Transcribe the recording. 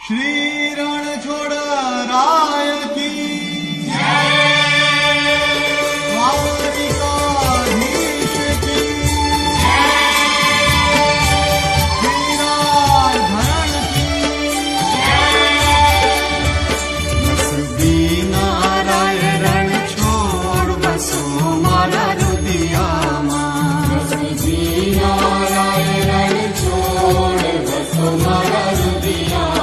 श्री रणछोड़ राय की द्वारिकाधीश की श्रीराधरण की बसबीना राय रणछोड़ बसो मारा रुदियामा बसबीना राय रणछोड़ बसो मारा रुदियामा